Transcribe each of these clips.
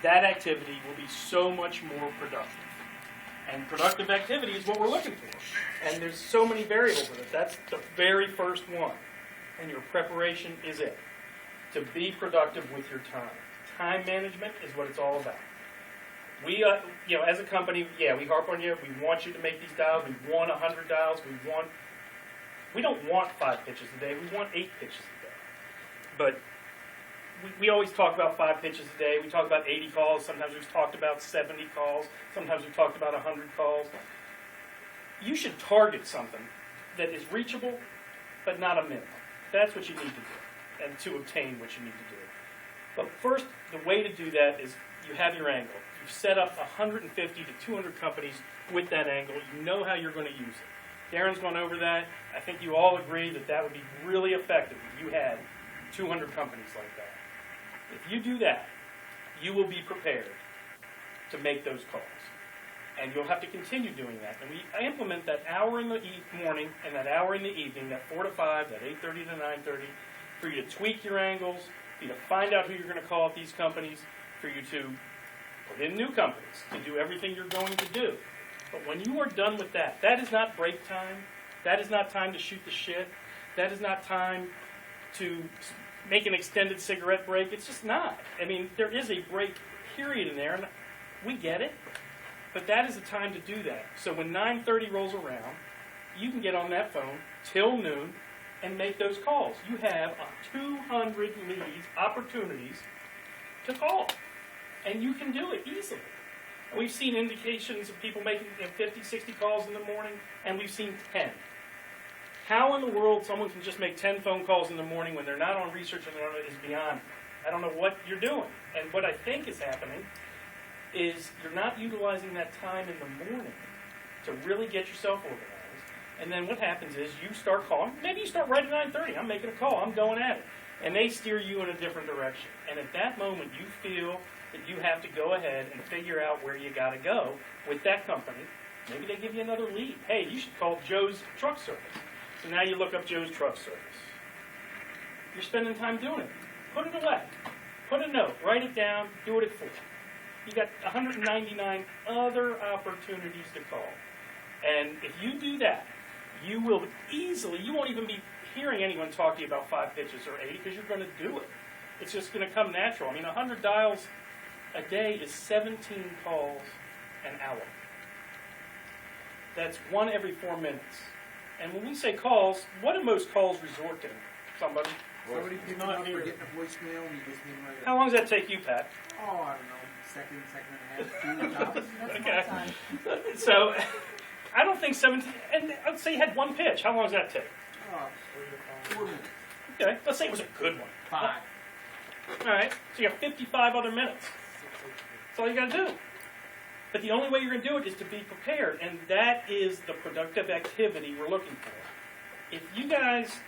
that activity will be so much more productive. And productive activity is what we're looking for. And there's so many variables with it. That's the very first one. And your preparation is it. To be productive with your time. Time management is what it's all about. We, as a company, we harp on you. We want you to make these dials. We want 100 dials. We don't want 5 pitches a day. We want 8 pitches a day. But we always talk about 5 pitches a day. We talk about 80 calls. Sometimes we've talked about 70 calls. Sometimes we've talked about 100 calls. You should target something that is reachable, but not a minimum. That's what you need to do, and to obtain what you need to do. But first, the way to do that is you have your angle. You've set up 150 to 200 companies with that angle. You know how you're going to use it. Darren's gone over that. I think you all agree that that would be really effective if you had 200 companies like that. If you do that, you will be prepared to make those calls. And you'll have to continue doing that. And I implement that hour in the morning and that hour in the evening, that 4 to 5, that 8:30 to 9:30, for you to tweak your angles, for you to find out who you're going to call at these companies, for you to put in new companies, to do everything you're going to do. But when you are done with that, that is not break time. That is not time to shoot the shit. That is not time to make an extended cigarette break. It's just not. I mean, there is a break period in there, and we get it. But that is the time to do that. So when 9:30 rolls around, you can get on that phone till noon and make those calls. You have 200 leads, opportunities to call. And you can do it easily. We've seen indications of people making 50, 60 calls in the morning, and we've seen 10. How in the world someone can just make 10 phone calls in the morning when they're not on research and they're on it is beyond me. I don't know what you're doing. And what I think is happening is you're not utilizing that time in the morning to really get yourself organized. And then what happens is you start calling. Maybe you start right at 9:30. I'm making a call. I'm going at it. And they steer you in a different direction. And at that moment, you feel that you have to go ahead and figure out where you got to go with that company. Maybe they give you another lead. Hey, you should call Joe's Truck Service. So now you look up Joe's Truck Service. You're spending time doing it. Put it away. Put a note. Write it down. Do it at 4. You got 199 other opportunities to call. And if you do that, you will easily, you won't even be hearing anyone talk to you about 5 pitches or 80 because you're going to do it. It's just going to come natural. I mean, 100 dials a day is 17 calls an hour. That's 1 every 4 minutes. And when we say calls, what do most calls resort to? Somebody? Somebody picking up or getting a voicemail and you just need right. How long does that take you, Pat? Oh, I don't know. Second and a half, 2 tops. That's Okay. my time. So, I don't think 17, and let's say you had 1 pitch. How long does that take? 4 minutes. Okay, let's say it was a good one. 5. All right, so you have 55 other minutes. That's all you got to do. But the only way you're going to do it is to be prepared, and that is the productive activity we're looking for. If you guys,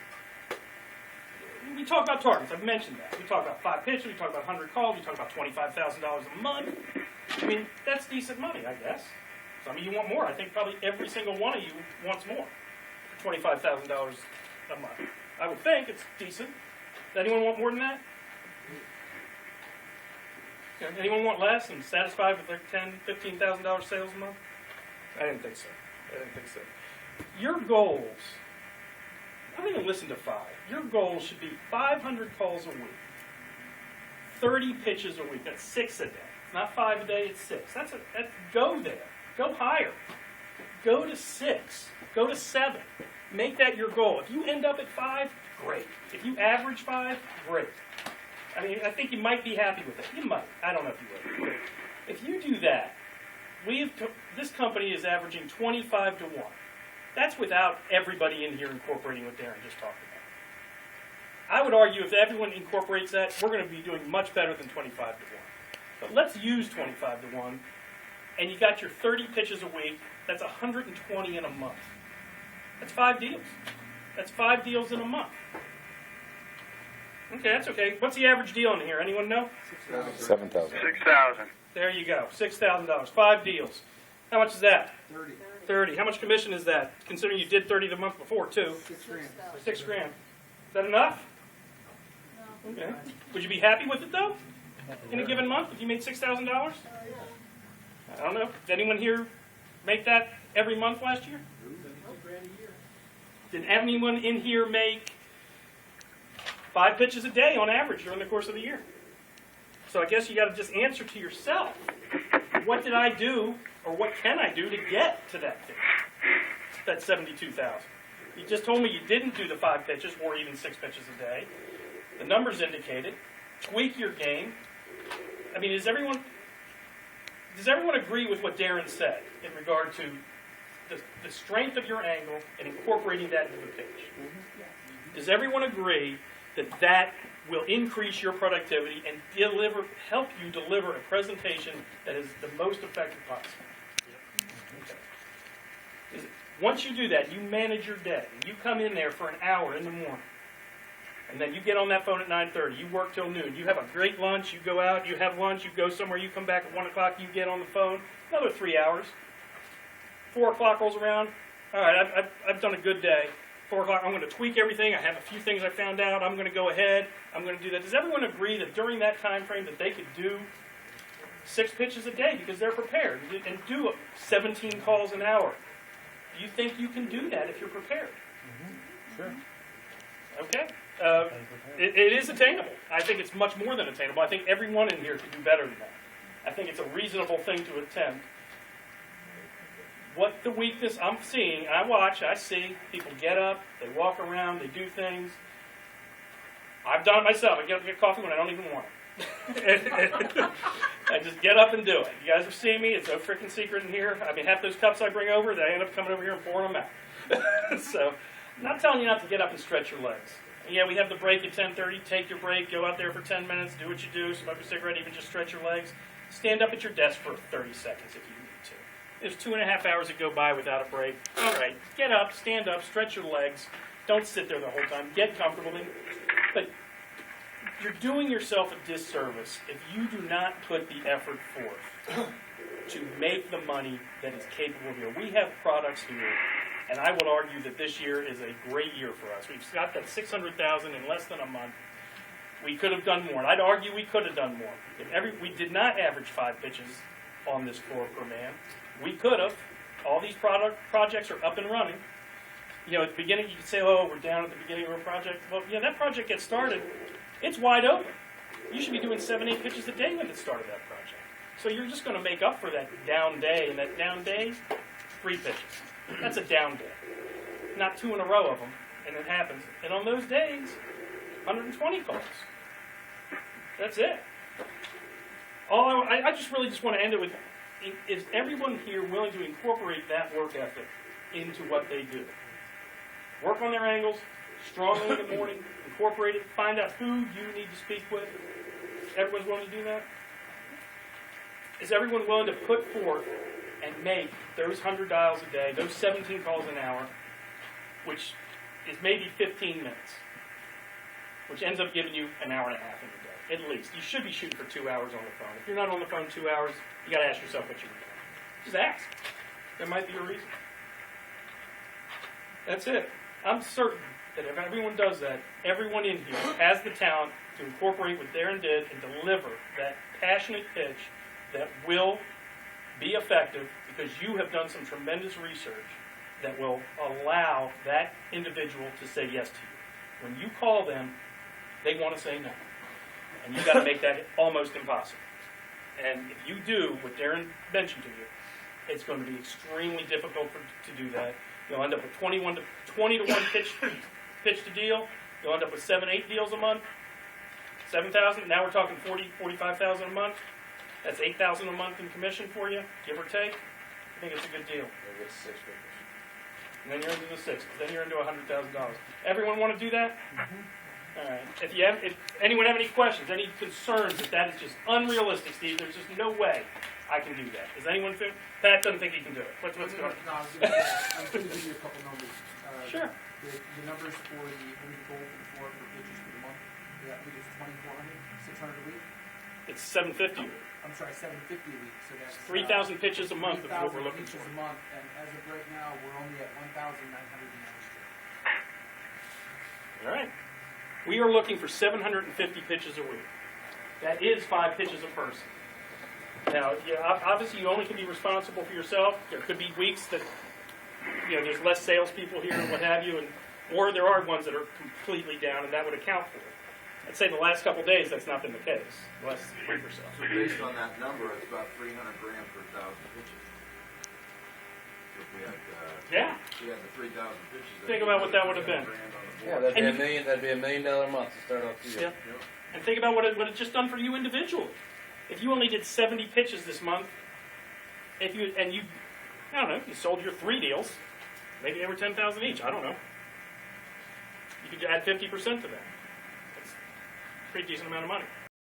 we talk about targets. I've mentioned that. We talk about 5 pitches. We talk about 100 calls. We talk about $25,000 a month. I mean, that's decent money, I guess. Some of you want more. I think probably every single one of you wants more. $25,000 a month. I would think it's decent. Does anyone want more than that? Okay. Anyone want less and satisfied with their $10,000, $15,000 sales a month? I didn't think so. Your goals, I don't even listen to 5. Your goals should be 500 calls a week, 30 pitches a week. That's 6 a day. It's not 5 a day, it's 6. Go there. Go higher. Go to 6. Go to 7. Make that your goal. If you end up at 5, great. If you average 5, great. I mean, I think you might be happy with it. You might. I don't know if you would. If you do that, this company is averaging 25 to 1. That's without everybody in here incorporating what Darren just talked about. I would argue if everyone incorporates that, we're going to be doing much better than 25 to 1. But let's use 25 to 1, and you got your 30 pitches a week. That's 120 in a month. That's 5 deals. That's 5 deals in a month. Okay, that's okay. What's the average deal in here? Anyone know? 7,000. 6,000. There you go. $6,000. 5 deals. How much is that? 30. 30. How much commission is that? Considering you did 30 the month before, too. 6 grand. $6 grand. Is that enough? No. Okay. Would you be happy with it, though? in a given month if you made $6,000? I don't know. Did anyone here make that every month last year? Did anyone in here make 5 pitches a day on average during the course of the year? So I guess you got to just answer to yourself, what did I do or what can I do to get to that thing? That 72,000. You just told me you didn't do the 5 pitches or even 6 pitches a day. The numbers indicated. Tweak your game. I mean, does everyone agree with what Darren said in regard to the strength of your angle and incorporating that into the pitch? Does everyone agree that that will increase your productivity and help you deliver a presentation that is the most effective possible? Okay. Once you do that, you manage your day. You come in there for an hour in the morning. And then you get on that phone at 9:30. You work till noon. You have a great lunch. You go out. You have lunch. You go somewhere. You come back at 1 o'clock. You get on the phone. Another 3 hours. 4 o'clock rolls around. All right, I've done a good day. 4 o'clock, I'm going to tweak everything. I have a few things I found out. I'm going to go ahead. I'm going to do that. Does everyone agree that during that time frame that they could do 6 pitches a day because they're prepared and do 17 calls an hour? Do you think you can do that if you're prepared? Sure. Okay. It is attainable. I think it's much more than attainable. I think everyone in here could do better than that. I think it's a reasonable thing to attempt. What the weakness I'm seeing, I watch, I see people get up, they walk around, they do things. I've done it myself. I get up and get coffee when I don't even want it. I just get up and do it. You guys have seen me. It's no freaking secret in here. I mean, half those cups I bring over, they end up coming over here and pouring them out. So, I'm not telling you not to get up and stretch your legs. Yeah, we have the break at 10:30. Take your break. Go out there for 10 minutes. Do what you do. Smoke a cigarette. Even just stretch your legs. Stand up at your desk for 30 seconds if you need to. There's 2.5 hours that go by without a break. All right, get up, stand up, stretch your legs. Don't sit there the whole time. Get comfortable. But you're doing yourself a disservice if you do not put the effort forth to make the money that is capable of you. We have products here, and I would argue that this year is a great year for us. We've got that $600,000 in less than a month. We could have done more, and I'd argue we could have done more. We did not average 5 pitches on this floor per man. We could have. All these projects are up and running. You know, at the beginning, you could say, oh, we're down at the beginning of a project. Well, yeah, that project gets started. It's wide open. You should be doing 7, 8 pitches a day when it started that project. So you're just going to make up for that down day. And that down day, 3 pitches. That's a down day. Not 2 in a row of them. And it happens. And on those days, 120 calls. That's it. I just really want to end it with, is everyone here willing to incorporate that work ethic into what they do? Work on their angles, strongly in the morning, incorporate it, find out who you need to speak with. Everyone's willing to do that? Is everyone willing to put forth and make those 100 dials a day, those 17 calls an hour, which is maybe 15 minutes, which ends up giving you an hour and a half in the day, at least. You should be shooting for 2 hours on the phone. If you're not on the phone 2 hours, you got to ask yourself what you're doing. Just ask. There might be a reason. That's it. I'm certain that if everyone does that, everyone in here has the talent to incorporate what Darren did and deliver that passionate pitch that will be effective because you have done some tremendous research that will allow that individual to say yes to you. When you call them, they want to say no. And you've got to make that almost impossible. And if you do what Darren mentioned to you, it's going to be extremely difficult to do that. You'll end up with 20 to 1 pitch to deal. You'll end up with 7, 8 deals a month. 7,000. Now we're talking 40, 45,000 a month. That's 8,000 a month in commission for you, give or take. I think it's a good deal. Maybe it's 6 figures. And then you're into the 6. Then you're into $100,000. Everyone want to do that? All right. If anyone have any questions, any concerns that is just unrealistic, Steve, there's just no way I can do that. Does anyone think? Pat doesn't think he can do it. What's going on? No, I was going to give you a couple numbers. Sure. The numbers for the goal for the pitches for the month, I think it's 2,400, 600 a week. It's 750. I'm sorry, 750 a week. So that's 3,000 pitches a month is what we're looking for. pitches a month, and as of right now, we're only at 1,993. All right. We are looking for 750 pitches a week. That is 5 pitches a person. Now, obviously, you only can be responsible for yourself. There could be weeks that there's less salespeople here and what have you, or there are ones that are completely down, and that would account for it. I'd say the last couple of days that's not been the case. The last week or so. So based on that number, it's about 300 grand per 1,000 pitches. If we had, Yeah. if we had the 3,000 pitches. Think about what that would have been. Yeah, That'd be And a million. That'd be $1 million a month to start off the year. Yeah. And think about what it's just done for you individually. If you only did 70 pitches this month, I don't know, you sold your 3 deals, maybe they were 10,000 each. I don't know. You could add 50% to that. That's a pretty decent amount of money.